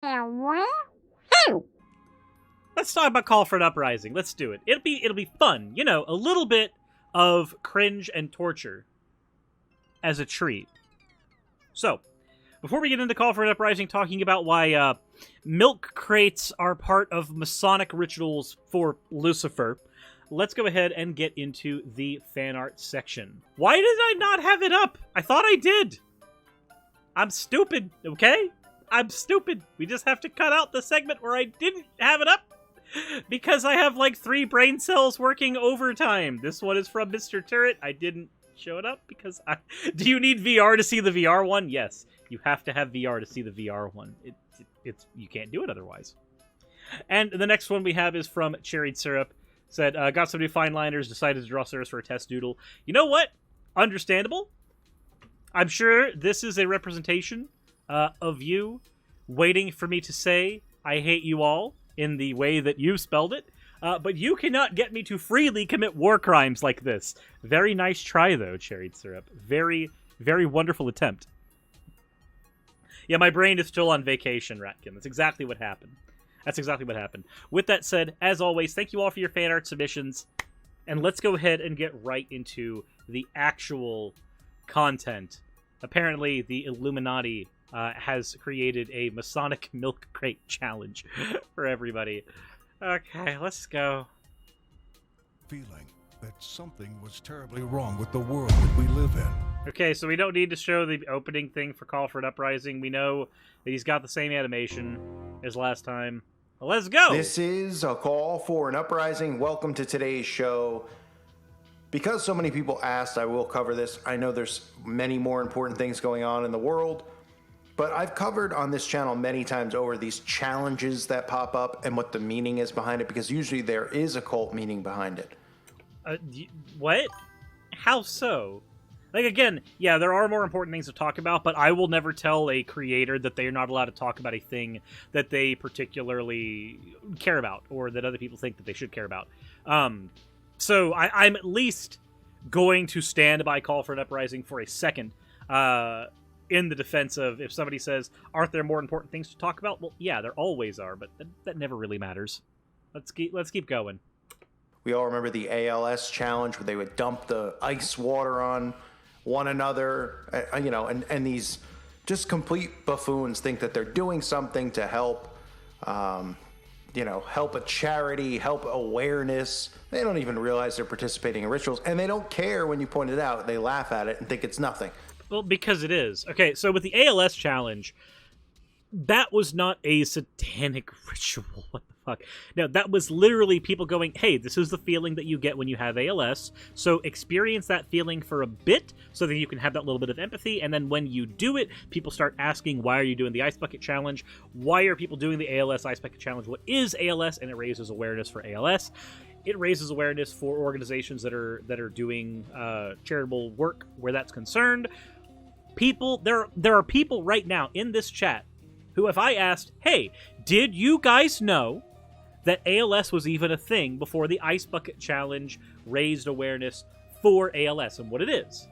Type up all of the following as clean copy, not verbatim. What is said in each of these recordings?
Let's talk about Call for an Uprising. Let's do it. It'll be fun. You know, a little bit of cringe and torture as a treat. So, before we get into Call for an Uprising, talking about why milk crates are part of Masonic rituals for Lucifer, let's go ahead and get into the fan art section. Why did I not have it up? I thought I did. I'm stupid, okay? I'm stupid. We just have to cut out the segment where I didn't have it up because I have like 3 brain cells working overtime. This one is from Mr. Turret. I didn't show it up because Do you need VR to see the VR one? Yes. You have to have VR to see the VR one. It's you can't do it otherwise. And the next one we have is from Cherried Syrup. Said, got some new fine liners, decided to draw Suris for a test doodle. You know what? Understandable. I'm sure this is a representation of you waiting for me to say, I hate you all, in the way that you spelled it. But you cannot get me to freely commit war crimes like this. Very nice try, though, Cherried Syrup. Very, very wonderful attempt. Yeah, my brain is still on vacation, Ratkin. That's exactly what happened. That's exactly what happened. With that said, as always, thank you all for your fan art submissions. And let's go ahead and get right into the actual content. Apparently, the Illuminati has created a Masonic milk crate challenge for everybody. Okay, let's go. Feeling that something was terribly wrong with the world that we live in. Okay, so we don't need to show the opening thing for Call for an Uprising. We know that he's got the same animation as last time. Well, let's go! This is a Call for an Uprising. Welcome to today's show. Because so many people asked, I will cover this. I know there's many more important things going on in the world, but I've covered on this channel many times over these challenges that pop up and what the meaning is behind it, because usually there is a cult meaning behind it. What? How so? Like, again, yeah, there are more important things to talk about, but I will never tell a creator that they are not allowed to talk about a thing that they particularly care about, or that other people think that they should care about. So I'm at least going to stand by Call for an Uprising for a second, in the defense of if somebody says, aren't there more important things to talk about? Well, yeah, there always are, but that never really matters. Let's keep going. We all remember the ALS challenge where they would dump the ice water on one another, you know, and these just complete buffoons think that they're doing something to help, you know, help a charity, help awareness. They don't even realize they're participating in rituals, and they don't care when you point it out. They laugh at it and think it's nothing. Well, because it is. Okay, so with the ALS challenge, that was not a satanic ritual. What the fuck? No, that was literally people going, hey, this is the feeling that you get when you have ALS, so experience that feeling for a bit so that you can have that little bit of empathy, and then when you do it, people start asking, why are you doing the Ice Bucket Challenge? Why are people doing the ALS Ice Bucket Challenge? What is ALS? And it raises awareness for ALS. It raises awareness for organizations that are doing charitable work where that's concerned. People, there are people right now in this chat who, if I asked, hey, did you guys know that ALS was even a thing before the Ice Bucket Challenge raised awareness for ALS and what it is?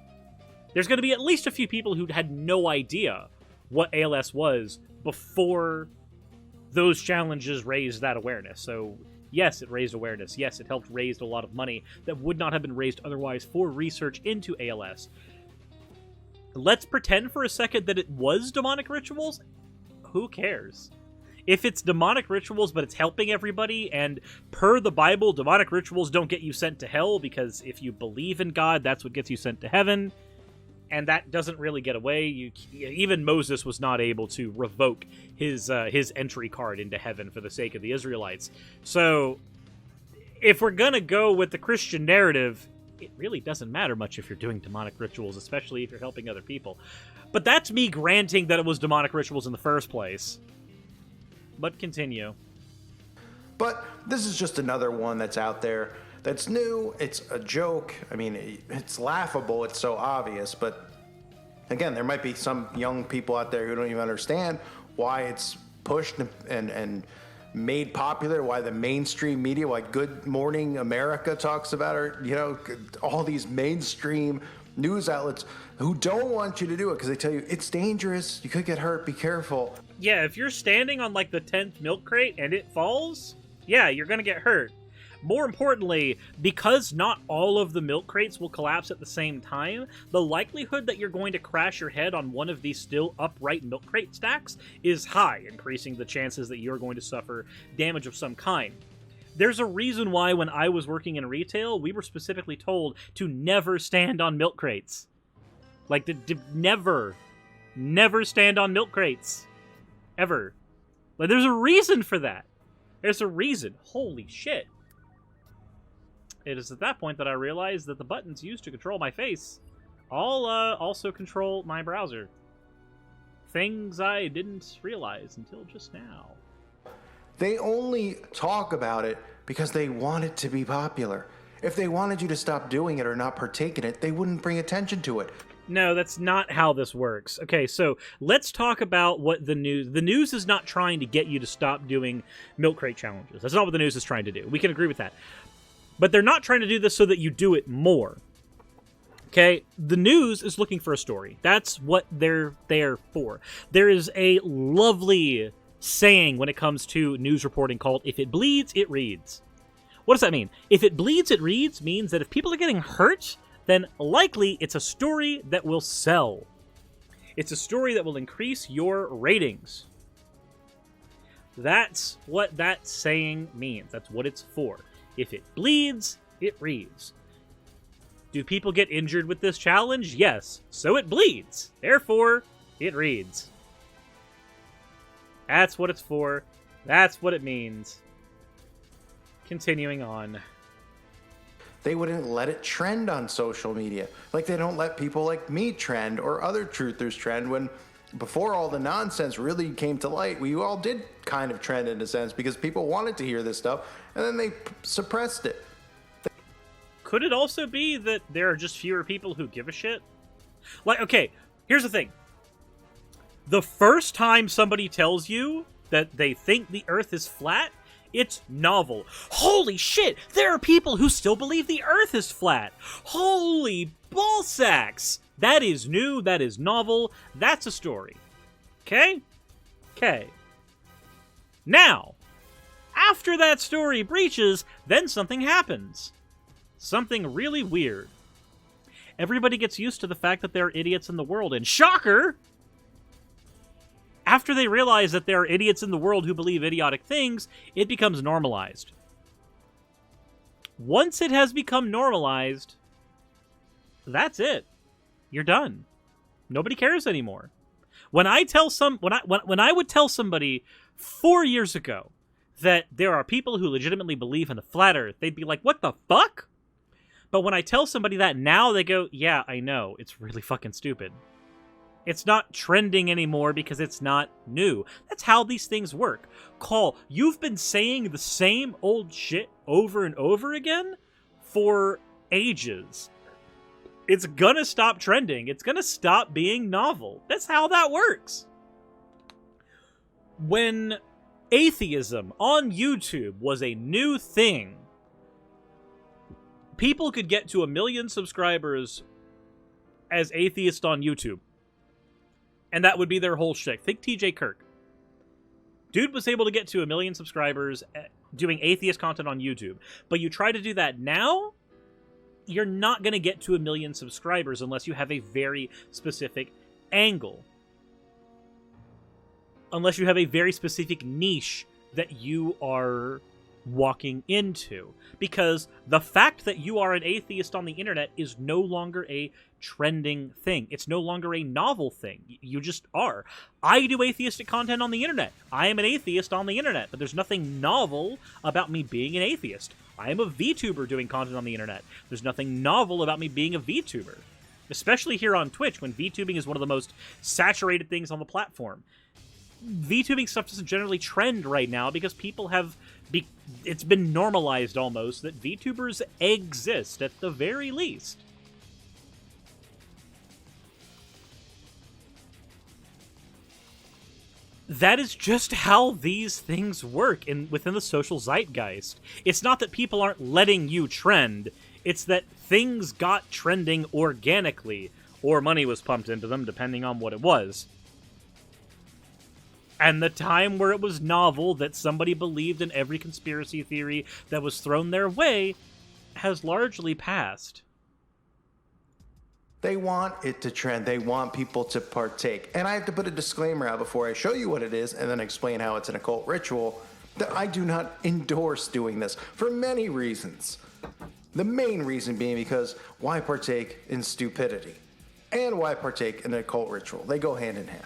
There's going to be at least a few people who had no idea what ALS was before those challenges raised that awareness. So, yes, it raised awareness. Yes, it helped raise a lot of money that would not have been raised otherwise for research into ALS. Let's pretend for a second that it was demonic rituals. Who cares? If it's demonic rituals, but it's helping everybody, and per the Bible, demonic rituals don't get you sent to hell, because if you believe in God, that's what gets you sent to heaven, and that doesn't really get away. Even Moses was not able to revoke his entry card into heaven for the sake of the Israelites. So, if we're gonna go with the Christian narrative, it really doesn't matter much if you're doing demonic rituals, especially if you're helping other people. But that's me granting that it was demonic rituals in the first place. But continue. But this is just another one that's out there that's new. It's a joke. I mean, it's laughable. It's so obvious. But again, there might be some young people out there who don't even understand why it's pushed and made popular, why the mainstream media, why Good Morning America talks about it, you know, all these mainstream news outlets who don't want you to do it because they tell you it's dangerous, you could get hurt, be careful. Yeah, if you're standing on like the 10th milk crate and it falls, yeah, you're gonna get hurt. More importantly, because not all of the milk crates will collapse at the same time, the likelihood that you're going to crash your head on one of these still upright milk crate stacks is high, increasing the chances that you're going to suffer damage of some kind. There's a reason why when I was working in retail, we were specifically told to never stand on milk crates. Like, never stand on milk crates. Ever. Like, there's a reason for that. There's a reason. Holy shit. It is at that point that I realized that the buttons used to control my face all also control my browser. Things I didn't realize until just now. They only talk about it because they want it to be popular. If they wanted you to stop doing it or not partake in it, they wouldn't bring attention to it. No, that's not how this works. Okay, so let's talk about what the news... The news is not trying to get you to stop doing milk crate challenges. That's not what the news is trying to do. We can agree with that. But they're not trying to do this so that you do it more. Okay? The news is looking for a story. That's what they're there for. There is a lovely saying when it comes to news reporting called, if it bleeds, it reads. What does that mean? If it bleeds, it reads means that if people are getting hurt, then likely it's a story that will sell. It's a story that will increase your ratings. That's what that saying means. That's what it's for. If it bleeds, it reads. Do people get injured with this challenge? Yes. So it bleeds. Therefore, it reads. That's what it's for. That's what it means. Continuing on. They wouldn't let it trend on social media. Like they don't let people like me trend or other truthers trend when before all the nonsense really came to light, we all did kind of trend in a sense because people wanted to hear this stuff and then they suppressed it. Could it also be that there are just fewer people who give a shit? Like, okay, here's the thing. The first time somebody tells you that they think the Earth is flat, it's novel. Holy shit, there are people who still believe the Earth is flat. Holy ballsacks. That is new, that is novel, that's a story. Okay? Okay. Now, after that story breaches, then something happens. Something really weird. Everybody gets used to the fact that there are idiots in the world, and shocker! After they realize that there are idiots in the world who believe idiotic things, it becomes normalized. Once it has become normalized, that's it. You're done. Nobody cares anymore. When I would tell somebody 4 years ago that there are people who legitimately believe in the flat Earth, they'd be like, "What the fuck?" But when I tell somebody that now, they go, "Yeah, I know. It's really fucking stupid." It's not trending anymore because it's not new. That's how these things work. Call, you've been saying the same old shit over and over again for ages. It's gonna stop trending. It's gonna stop being novel. That's how that works. When atheism on YouTube was a new thing, people could get to 1 million subscribers as atheists on YouTube. And that would be their whole shtick. Think TJ Kirk. Dude was able to get to 1 million subscribers doing atheist content on YouTube. But you try to do that now, you're not going to get to 1 million subscribers unless you have a very specific angle. Unless you have a very specific niche that you are walking into. Because the fact that you are an atheist on the internet is no longer a trending thing. It's no longer a novel thing. You just are. I do atheistic content on the internet. I am an atheist on the internet, but there's nothing novel about me being an atheist. I am a VTuber doing content on the internet. There's nothing novel about me being a VTuber. Especially here on Twitch, when VTubing is one of the most saturated things on the platform. VTubing stuff doesn't generally trend right now because people have... it's been normalized almost that VTubers exist at the very least. That is just how these things work within the social zeitgeist. It's not that people aren't letting you trend, it's that things got trending organically, or money was pumped into them, depending on what it was. And the time where it was novel that somebody believed in every conspiracy theory that was thrown their way has largely passed. They want it to trend. They want people to partake. And I have to put a disclaimer out before I show you what it is and then explain how it's an occult ritual, that I do not endorse doing this for many reasons. The main reason being because why partake in stupidity? And why partake in an occult ritual? They go hand in hand.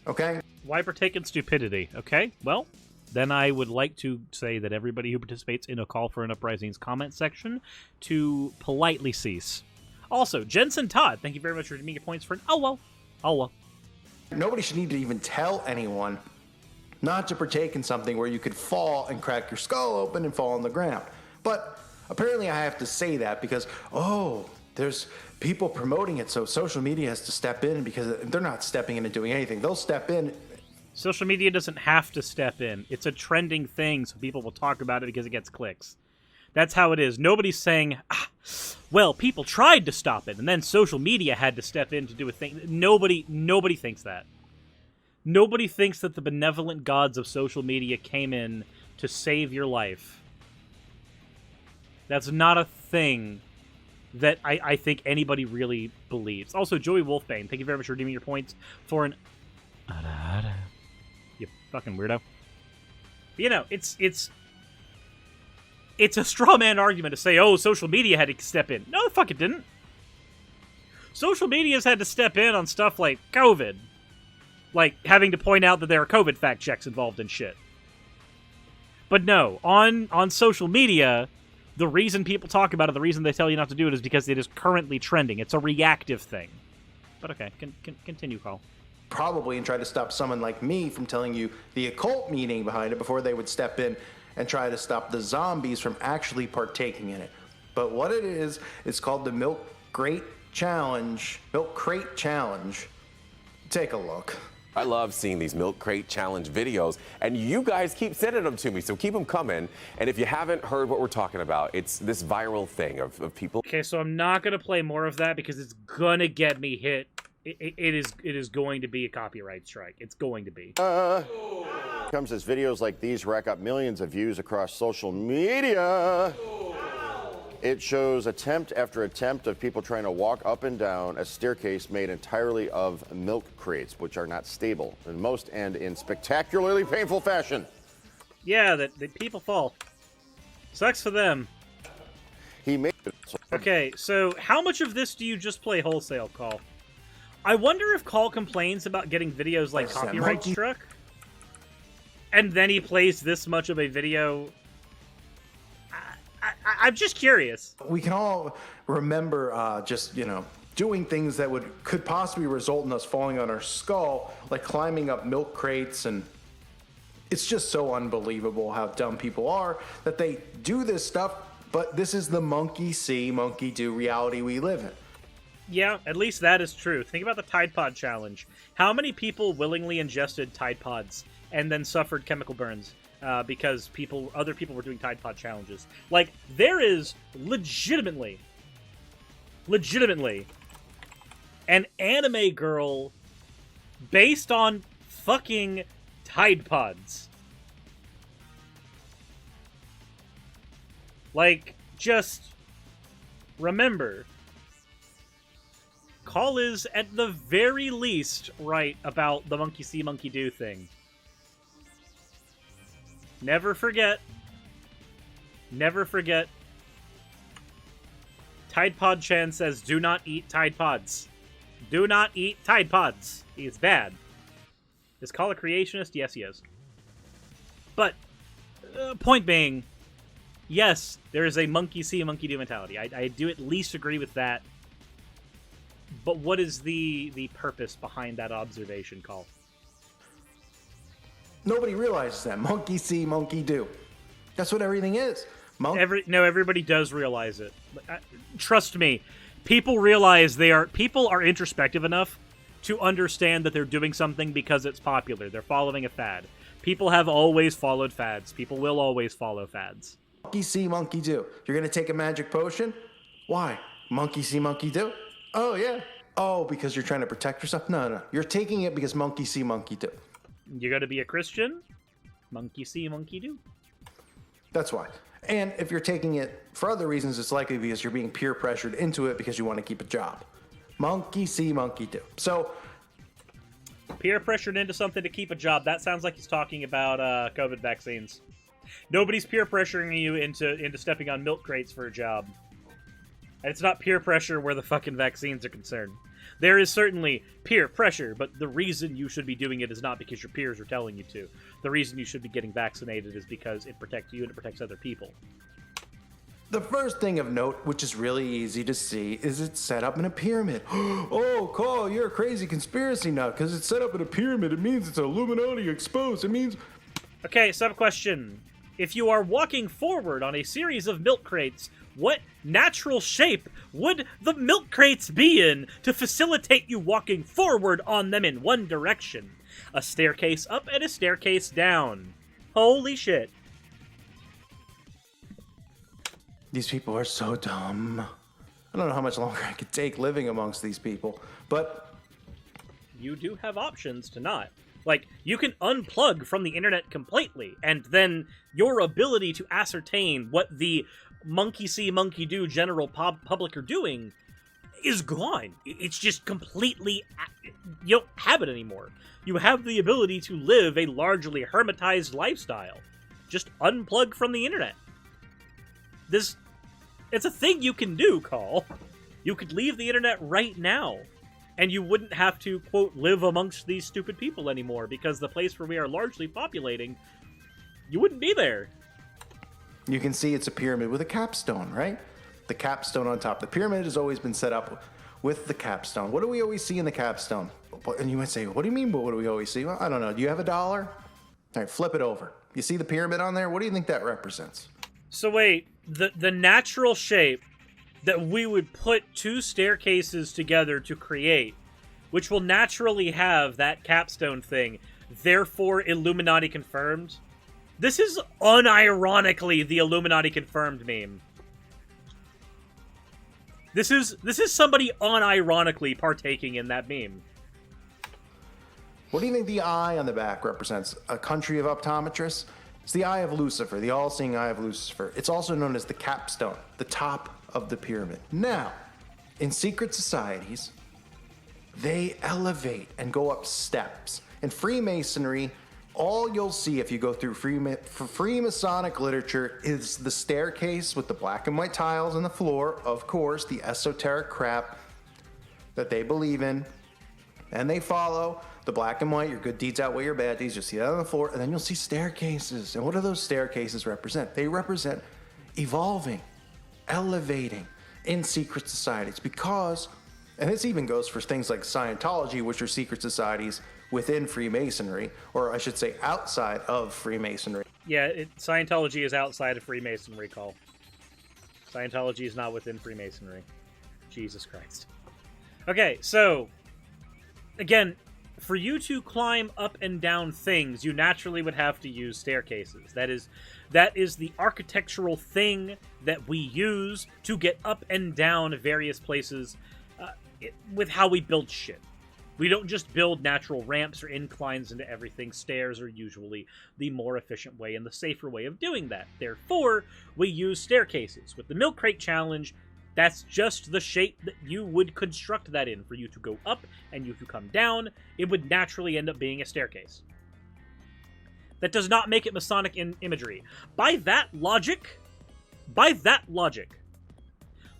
Okay? Why partake in stupidity? Okay, well, then I would like to say that everybody who participates in a call for an uprising's comment section to politely cease. Also, Jensen Todd, thank you very much for giving me your points for an oh well. Nobody should need to even tell anyone not to partake in something where you could fall and crack your skull open and fall on the ground. But apparently I have to say that because, there's people promoting it, so social media has to step in because they're not stepping in and doing anything. They'll step in. Social media doesn't have to step in. It's a trending thing, so people will talk about it because it gets clicks. That's how it is. Nobody's saying, well, people tried to stop it, and then social media had to step in to do a thing. Nobody thinks that. Nobody thinks that the benevolent gods of social media came in to save your life. That's not a thing that I think anybody really believes. Also, Joey Wolfbane, thank you very much for redeeming your points for an... You fucking weirdo. You know, it's a straw man argument to say, social media had to step in. No, the fuck it didn't. Social media's had to step in on stuff like COVID. Like, having to point out that there are COVID fact checks involved in shit. But no, on social media, the reason people talk about it, the reason they tell you not to do it is because it is currently trending. It's a reactive thing. But okay, continue, Carl. Probably, and try to stop someone like me from telling you the occult meaning behind it before they would step in and try to stop the zombies from actually partaking in it. But what it is, it's called the Milk Crate Challenge. Take a look. I love seeing these Milk Crate Challenge videos, and you guys keep sending them to me, so keep them coming. And if you haven't heard what we're talking about, it's this viral thing of people. Okay, so I'm not going to play more of that because it's going to get me hit. It is going to be a copyright strike. It's going to be. Comes as videos like these rack up millions of views across social media. It shows attempt after attempt of people trying to walk up and down a staircase made entirely of milk crates, which are not stable, and most end in spectacularly painful fashion. Yeah, that people fall. Sucks for them. He made it. Okay, so how much of this do you just play wholesale, Call? I wonder if Call complains about getting videos like copyright struck, and then he plays this much of a video. I'm just curious. We can all remember doing things that could possibly result in us falling on our skull, like climbing up milk crates, and it's just so unbelievable how dumb people are that they do this stuff, but this is the monkey see, monkey do reality we live in. Yeah, at least that is true. Think about the Tide Pod Challenge. How many people willingly ingested Tide Pods and then suffered chemical burns? Because other people were doing Tide Pod challenges. Like, there is legitimately an anime girl based on fucking Tide Pods. Like, just remember, Call is at the very least right about the monkey see, monkey do thing. Never forget. Tide Pod Chan says, do not eat Tide Pods. Do not eat Tide Pods. It's bad. Is Call a creationist? Yes, he is. But, point being, yes, there is a monkey see, monkey do mentality. I do at least agree with that. But what is the purpose behind that observation, Call? Nobody realizes that. Monkey see, monkey do. That's what everything is. Everybody does realize it. Trust me, people realize people are introspective enough to understand that they're doing something because it's popular. They're following a fad. People have always followed fads. People will always follow fads. Monkey see, monkey do. You're going to take a magic potion? Why? Monkey see, monkey do? Oh, yeah. Oh, because you're trying to protect yourself? No. You're taking it because monkey see, monkey do. You gotta be a Christian? Monkey see, monkey do. That's why. And if you're taking it for other reasons, it's likely because you're being peer pressured into it because you want to keep a job. Monkey see, monkey do. So, Peer pressured into something to keep a job. That sounds like he's talking about COVID vaccines. Nobody's peer pressuring you into stepping on milk crates for a job. And it's not peer pressure where the fucking vaccines are concerned. There is certainly peer pressure, but the reason you should be doing it is not because your peers are telling you to. The reason you should be getting vaccinated is because it protects you and it protects other people. the first thing of note, which is really easy to see, is it's set up in a pyramid. Oh, Carl, you're a crazy conspiracy nut because it's set up in a pyramid. It means it's Illuminati exposed. It means... Okay, sub-question. If you are walking forward on a series of milk crates, what natural shape would the milk crates be in to facilitate you walking forward on them in one direction? A staircase up and a staircase down. Holy shit. These people are so dumb. I don't know how much longer I could take living amongst these people, but... You do have options to not. Like, you can unplug from the internet completely, and then your ability to ascertain what the monkey see, monkey do general public are doing is gone. It's just completely... You don't have it anymore. You have the ability to live a largely hermetized lifestyle. Just unplug from the internet. It's a thing you can do, Call. You could leave the internet right now, and you wouldn't have to, quote, live amongst these stupid people anymore, because the place where we are largely populating, you wouldn't be there. You can see it's a pyramid with a capstone, right? The capstone on top. The pyramid has always been set up with the capstone. What do we always see in the capstone? And you might say, what do you mean, but what do we always see? Well, I don't know. Do you have $1? All right, flip it over. You see the pyramid on there? What do you think that represents? So wait, the natural shape that we would put two staircases together to create, which will naturally have that capstone thing, therefore Illuminati confirmed? This is unironically the Illuminati confirmed meme. This is somebody unironically partaking in that meme. What do you think the eye on the back represents? A country of optometrists? It's the eye of Lucifer, the all-seeing eye of Lucifer. It's also known as the capstone, the top of the pyramid. Now, in secret societies, they elevate and go up steps. In Freemasonry, all you'll see if you go through Freemasonic literature is the staircase with the black and white tiles on the floor, of course, the esoteric crap that they believe in, and they follow. The black and white, your good deeds outweigh your bad deeds. You'll see that on the floor, and then you'll see staircases. And what do those staircases represent? They represent evolving, elevating in secret societies. Because, and this even goes for things like Scientology, which are secret societies within Freemasonry, or I should say outside of Freemasonry. Yeah, Scientology is outside of Freemasonry, Call. Scientology is not within Freemasonry. Jesus Christ. Okay, so, again, for you to climb up and down things, you naturally would have to use staircases. That is the architectural thing that we use to get up and down various places with how we build shit. We don't just build natural ramps or inclines into everything. Stairs are usually the more efficient way and the safer way of doing that. Therefore, we use staircases. With the Milk Crate Challenge, that's just the shape that you would construct that in. For you to go up and you to come down, it would naturally end up being a staircase. That does not make it Masonic imagery. By that logic,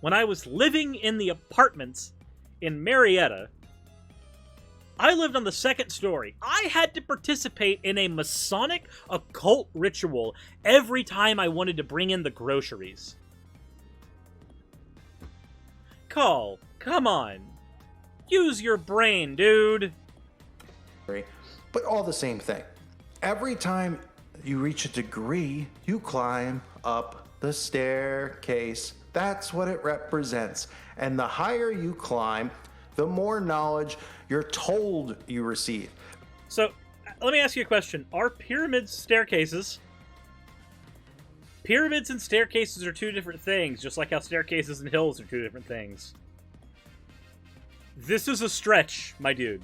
when I was living in the apartments in Marietta, I lived on the second story. I had to participate in a Masonic occult ritual every time I wanted to bring in the groceries. Call, come on. Use your brain, dude. But all the same thing. Every time you reach a degree, you climb up the staircase. That's what it represents. And the higher you climb, the more knowledge you're told you receive. So, let me ask you a question. Are pyramids staircases? Pyramids and staircases are two different things, just like how staircases and hills are two different things. This is a stretch, my dude.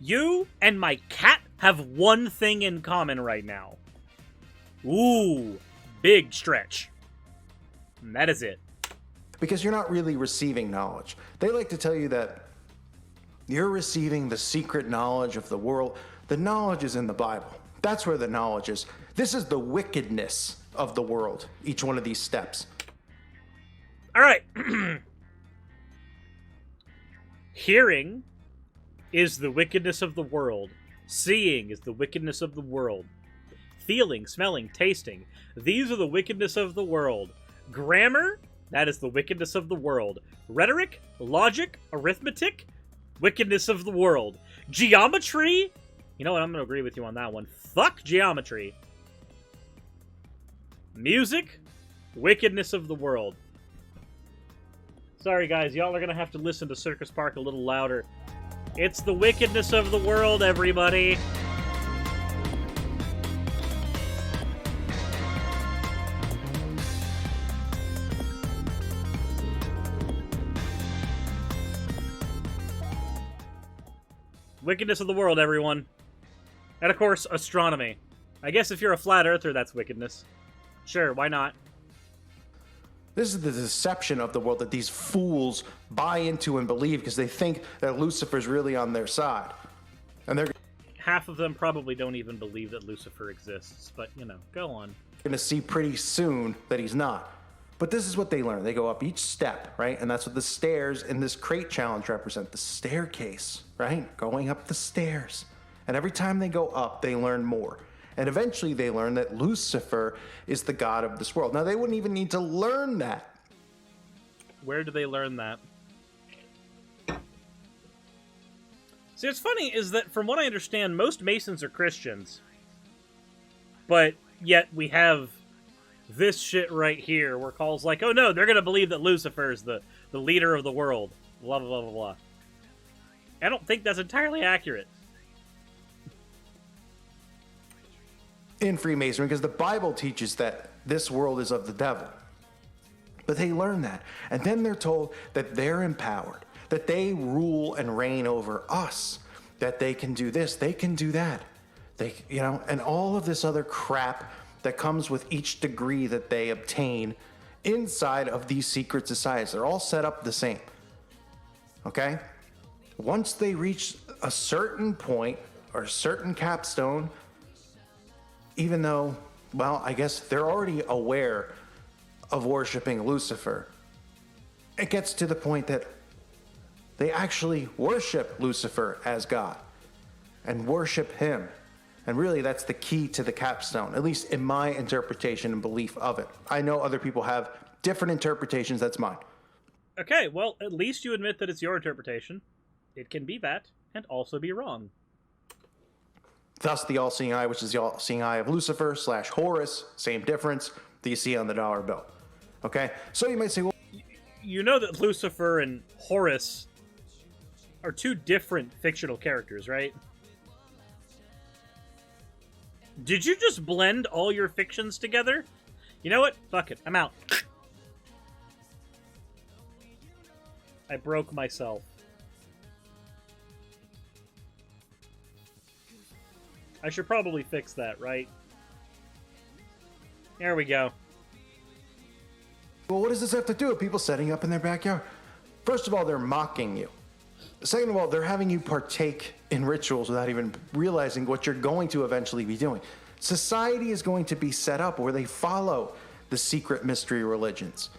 You and my cat have one thing in common right now. Ooh, big stretch. And that is it. Because you're not really receiving knowledge. They like to tell you that you're receiving the secret knowledge of the world. The knowledge is in the Bible. That's where the knowledge is. This is the wickedness of the world, each one of these steps. All right. Hearing is the wickedness of the world. Seeing is the wickedness of the world. Feeling, smelling, tasting. These are the wickedness of the world. Grammar, that is the wickedness of the world. Rhetoric, logic, arithmetic, wickedness of the world. Geometry, you know what, I'm going to agree with you on that one. Fuck geometry. Music, wickedness of the world. Sorry guys, y'all are going to have to listen to Circus Park a little louder. It's the wickedness of the world, everybody. Wickedness of the world, everyone. And of course, astronomy. I guess if you're a flat earther, that's wickedness. Sure, why not? This is the deception of the world that these fools buy into and believe because they think that Lucifer's really on their side. And they're Half of them probably don't even believe that Lucifer exists, but, you know, go on. going to see pretty soon that he's not. But this is what they learn. They go up each step, right? And that's what the stairs in this crate challenge represent. The staircase, right? Going up the stairs. And every time they go up, they learn more. And eventually they learn that Lucifer is the god of this world. Now, they wouldn't even need to learn that. Where do they learn that? See, what's funny is that, from what I understand, most Masons are Christians. But yet we have this shit right here where Call's like, oh no, they're going to believe that Lucifer is the leader of the world. Blah, blah, blah, blah, blah. I don't think that's entirely accurate. In Freemasonry, because the Bible teaches that this world is of the devil. But they learn that. And then they're told that they're empowered, that they rule and reign over us, that they can do this, they can do that. They, you know, and all of this other crap that comes with each degree that they obtain inside of these secret societies. They're all set up the same. Okay? Once they reach a certain point or a certain capstone, even though, well, I guess they're already aware of worshiping Lucifer, it gets to the point that they actually worship Lucifer as God and worship him. And really, that's the key to the capstone, at least in my interpretation and belief of it. I know other people have different interpretations. That's mine. Okay, well, at least you admit that it's your interpretation. It can be that, and also be wrong. Thus, the all-seeing eye, which is the all-seeing eye of Lucifer / Horus, same difference that you see on the dollar bill. Okay? So you might say, well, You know that Lucifer and Horus are two different fictional characters, right? Did you just blend all your fictions together? You know what? Fuck it. I'm out. I broke myself. I should probably fix that, right? There we go. well, what does this have to do with people setting up in their backyard? First of all, they're mocking you. Second of all, they're having you partake in rituals without even realizing what you're going to eventually be doing. Society is going to be set up where they follow the secret mystery religions.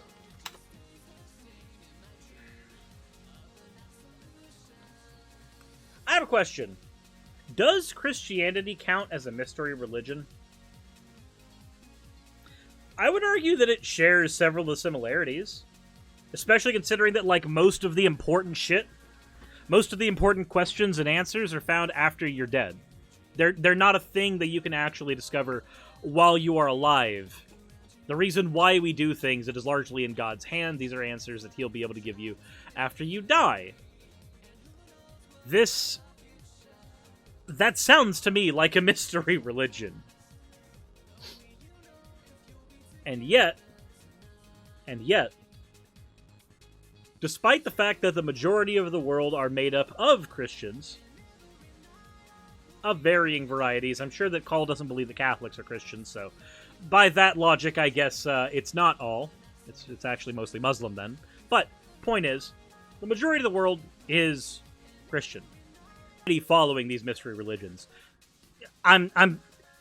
I have a question. Does Christianity count as a mystery religion? I would argue that it shares several of the similarities. Especially considering that, like, most of the important shit, most of the important questions and answers are found after you're dead. They're not a thing that you can actually discover while you are alive. The reason why we do things, it is largely in God's hand. These are answers that he'll be able to give you after you die. That sounds to me like a mystery religion. And yet, despite the fact that the majority of the world are made up of Christians, of varying varieties. I'm sure that Call doesn't believe that Catholics are Christians, so by that logic, I guess it's not all. It's actually mostly Muslim then. But point is, the majority of the world is Christian. Following these mystery religions. I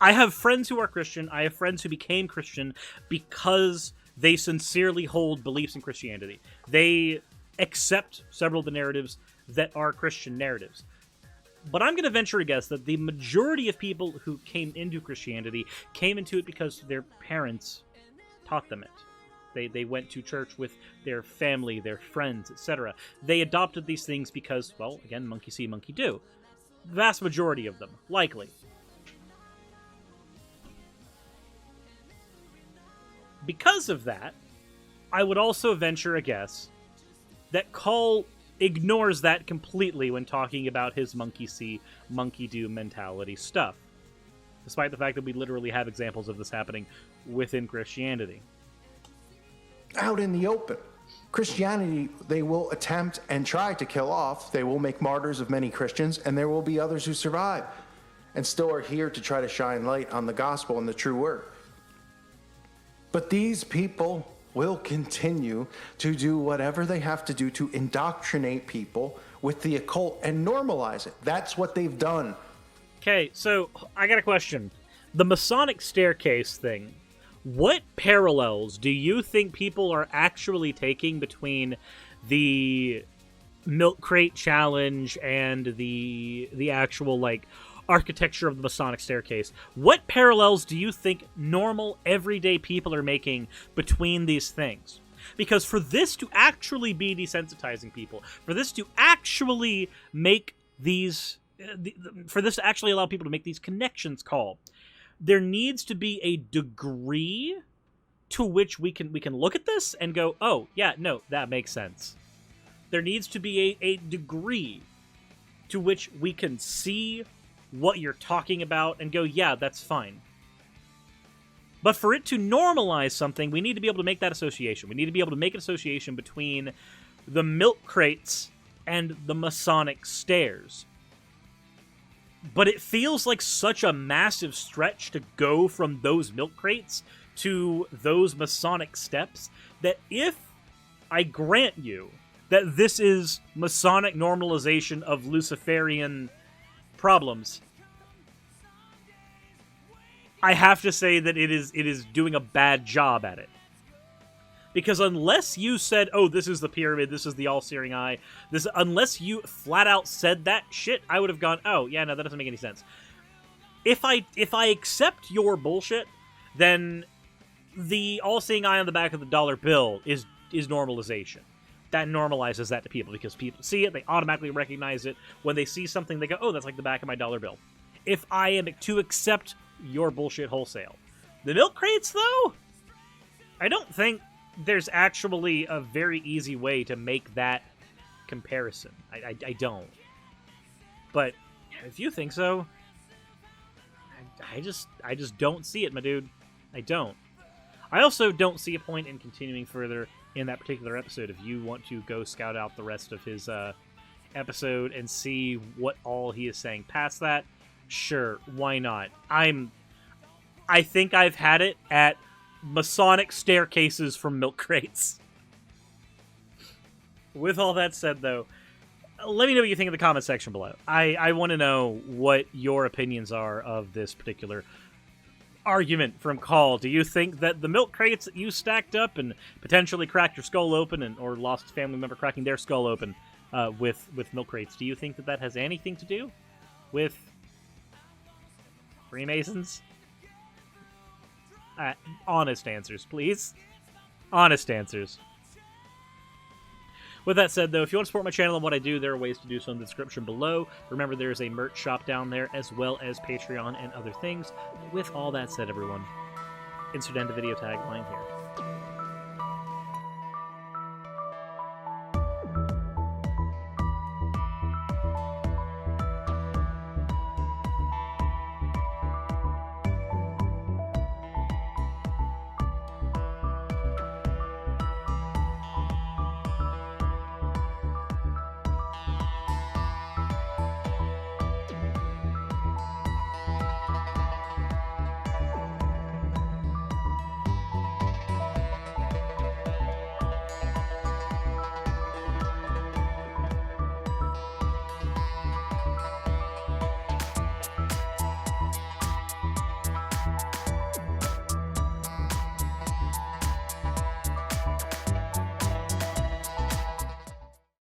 have friends who are Christian. I have friends who became Christian because they sincerely hold beliefs in Christianity. They accept several of the narratives that are Christian narratives. But I'm going to venture a guess that the majority of people who came into Christianity came into it because their parents taught them it. They went to church with their family, their friends, etc. They adopted these things because, well, again, monkey see, monkey do. The vast majority of them, likely. Because of that, I would also venture a guess that Call ignores that completely when talking about his monkey see, monkey do mentality stuff. Despite the fact that we literally have examples of this happening within Christianity. Out in the open. Christianity, they will attempt and try to kill off. They will make martyrs of many Christians, and there will be others who survive and still are here to try to shine light on the gospel and the true word. But these people will continue to do whatever they have to do to indoctrinate people with the occult and normalize it. That's what they've done. Okay, so I got a question. The Masonic staircase thing. What parallels do you think people are actually taking between the milk crate challenge and the actual, like, architecture of the Masonic staircase? What parallels do you think normal, everyday people are making between these things? Because for this to actually be desensitizing people, for this to actually make these... for this to actually allow people to make these connections, Call, there needs to be a degree to which we can look at this and go, oh, yeah, no, that makes sense. There needs to be a degree to which we can see what you're talking about and go, yeah, that's fine. But for it to normalize something, we need to be able to make that association. We need to be able to make an association between the milk crates and the Masonic stairs. But it feels like such a massive stretch to go from those milk crates to those Masonic steps that if I grant you that this is Masonic normalization of Luciferian problems, I have to say that it is doing a bad job at it. Because unless you said, oh, this is the pyramid, this is the all-searing eye, unless you flat out said that shit, I would have gone, oh, yeah, no, that doesn't make any sense. If I accept your bullshit, then the all-seeing eye on the back of the dollar bill is normalization. That normalizes that to people, because people see it, they automatically recognize it. When they see something, they go, oh, that's like the back of my dollar bill. If I am to accept your bullshit wholesale. The milk crates, though? I don't think there's actually a very easy way to make that comparison. I don't. But if you think so, I just don't see it, my dude. I don't. I also don't see a point in continuing further in that particular episode. If you want to go scout out the rest of his episode and see what all he is saying past that, sure, why not? I think I've had it at Masonic staircases from milk crates. With all that said, though, let me know what you think in the comment section below. I want to know what your opinions are of this particular argument from Call. Do you think that the milk crates that you stacked up and potentially cracked your skull open, or lost a family member cracking their skull open with milk crates, do you think that has anything to do with Freemasons? Honest answers, please. Honest answers. With that said, though, if you want to support my channel and what I do, there are ways to do so in the description below. Remember, there is a merch shop down there, as well as Patreon and other things. With all that said, everyone, insert end the video tagline here.